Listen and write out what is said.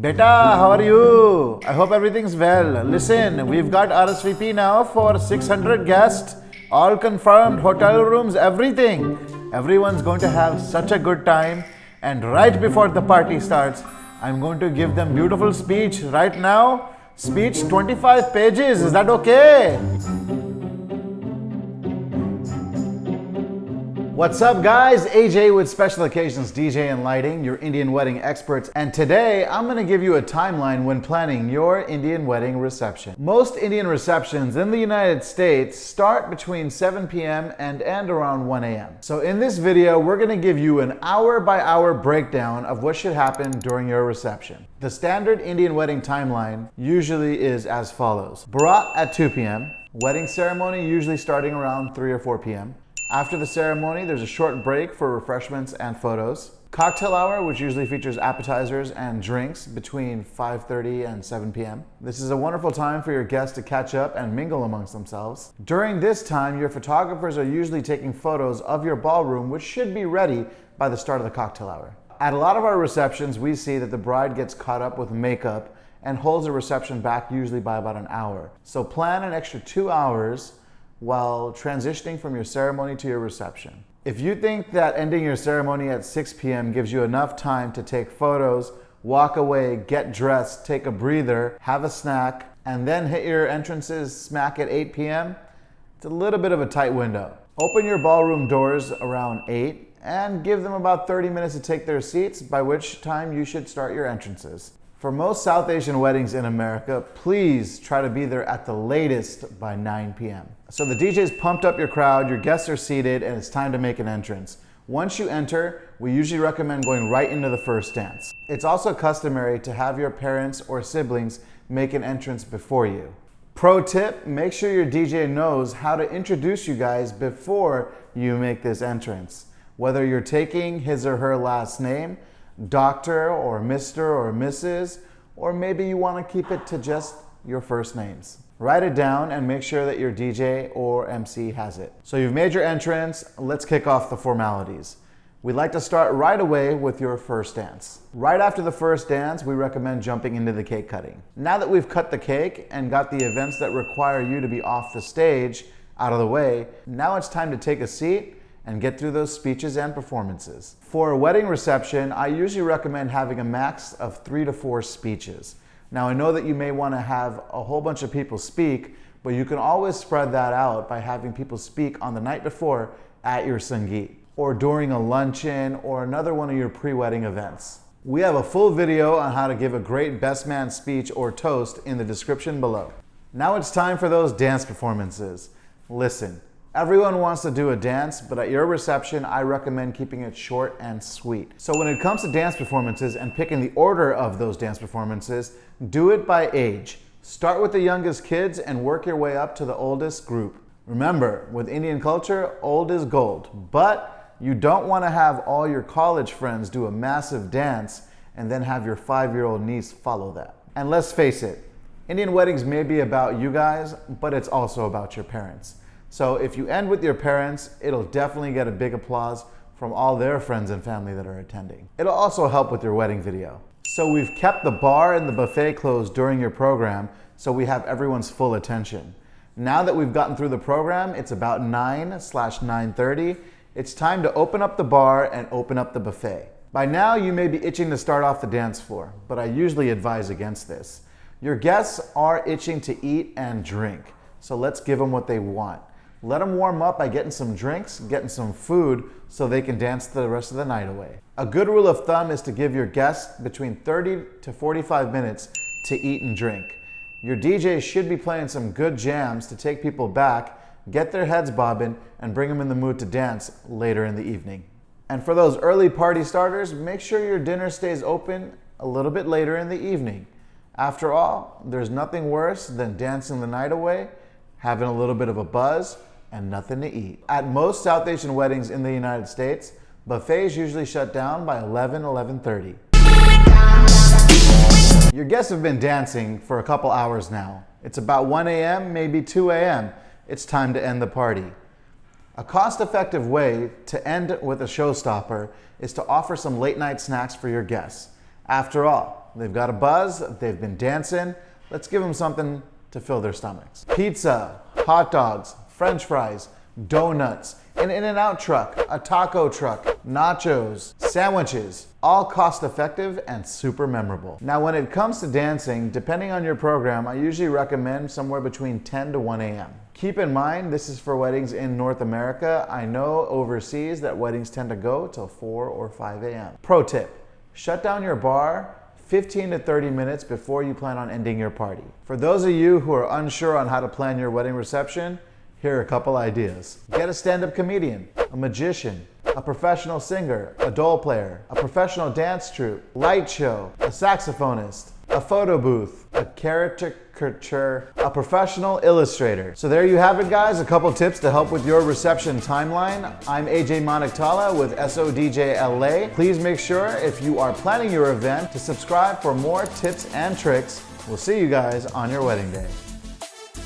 Beta, how are you? I hope everything's well. Listen, we've got RSVP now for 600 guests, all confirmed, hotel rooms, everything. Everyone's going to have such a good time. And right before the party starts, I'm going to give them beautiful speech right now. Speech 25 pages, is that okay? What's up guys, AJ with Special Occasions DJ and Lighting, your Indian wedding experts, and today I'm going to give you a timeline when planning your Indian wedding reception. Most Indian receptions in the United States start between 7 p.m. and end around 1 a.m. So in this video, we're going to give you an hour-by-hour breakdown of what should happen during your reception. The standard Indian wedding timeline usually is as follows. Bharat at 2 p.m., wedding ceremony usually starting around 3 or 4 p.m. After the ceremony, there's a short break for refreshments and photos. Cocktail hour, which usually features appetizers and drinks between 5:30 and 7 p.m. This is a wonderful time for your guests to catch up and mingle amongst themselves. During this time, your photographers are usually taking photos of your ballroom, which should be ready by the start of the cocktail hour. At a lot of our receptions, we see that the bride gets caught up with makeup and holds the reception back usually by about an hour. So plan an extra 2 hours while transitioning from your ceremony to your reception. If you think that ending your ceremony at 6 p.m. gives you enough time to take photos, walk away, get dressed, take a breather, have a snack, and then hit your entrances smack at 8 p.m., it's a little bit of a tight window. Open your ballroom doors around 8 and give them about 30 minutes to take their seats, by which time you should start your entrances. For most South Asian weddings in America, please try to be there at the latest by 9 p.m. So the DJ's pumped up your crowd, your guests are seated, and it's time to make an entrance. Once you enter, we usually recommend going right into the first dance. It's also customary to have your parents or siblings make an entrance before you. Pro tip, make sure your DJ knows how to introduce you guys before you make this entrance. Whether you're taking his or her last name, Dr. or Mr. or Mrs., or maybe you want to keep it to just your first names. Write it down and make sure that your DJ or MC has it. So you've made your entrance, let's kick off the formalities. We'd like to start right away with your first dance. Right after the first dance, we recommend jumping into the cake cutting. Now that we've cut the cake and got the events that require you to be off the stage out of the way, now it's time to take a seat and get through those speeches and performances. For a wedding reception, I usually recommend having a max of 3 to 4 speeches. Now I know that you may want to have a whole bunch of people speak, but you can always spread that out by having people speak on the night before at your sangeet, or during a luncheon, or another one of your pre-wedding events. We have a full video on how to give a great best man speech or toast in the description below. Now it's time for those dance performances. Listen. Everyone wants to do a dance, but at your reception, I recommend keeping it short and sweet. So when it comes to dance performances and picking the order of those dance performances, do it by age. Start with the youngest kids and work your way up to the oldest group. Remember, with Indian culture, old is gold, but you don't want to have all your college friends do a massive dance and then have your 5-year-old niece follow that. And let's face it, Indian weddings may be about you guys, but it's also about your parents. So if you end with your parents, it'll definitely get a big applause from all their friends and family that are attending. It'll also help with your wedding video. So we've kept the bar and the buffet closed during your program, so we have everyone's full attention. Now that we've gotten through the program, it's about 9/9:30. It's time to open up the bar and open up the buffet. By now, you may be itching to start off the dance floor, but I usually advise against this. Your guests are itching to eat and drink, so let's give them what they want. Let them warm up by getting some drinks, getting some food, so they can dance the rest of the night away. A good rule of thumb is to give your guests between 30 to 45 minutes to eat and drink. Your DJ should be playing some good jams to take people back, get their heads bobbing, and bring them in the mood to dance later in the evening. And for those early party starters, make sure your dinner stays open a little bit later in the evening. After all, there's nothing worse than dancing the night away, having a little bit of a buzz, and nothing to eat. At most South Asian weddings in the United States, buffets usually shut down by 11:30. Your guests have been dancing for a couple hours now. It's about 1 a.m., maybe 2 a.m. It's time to end the party. A cost-effective way to end with a showstopper is to offer some late-night snacks for your guests. After all, they've got a buzz, they've been dancing. Let's give them something to fill their stomachs. Pizza, hot dogs, French fries, donuts, an In-N-Out truck, a taco truck, nachos, sandwiches, all cost effective and super memorable. Now when it comes to dancing, depending on your program, I usually recommend somewhere between 10 to 1 a.m. Keep in mind, this is for weddings in North America. I know overseas that weddings tend to go till 4 or 5 a.m. Pro tip, shut down your bar 15 to 30 minutes before you plan on ending your party. For those of you who are unsure on how to plan your wedding reception, here are a couple ideas. Get a stand-up comedian, a magician, a professional singer, a dole player, a professional dance troupe, light show, a saxophonist, a photo booth, a caricature, a professional illustrator. So there you have it, guys, a couple tips to help with your reception timeline. I'm Ajay Manaktala with SODJ LA. Please make sure, if you are planning your event, to subscribe for more tips and tricks. We'll see you guys on your wedding day.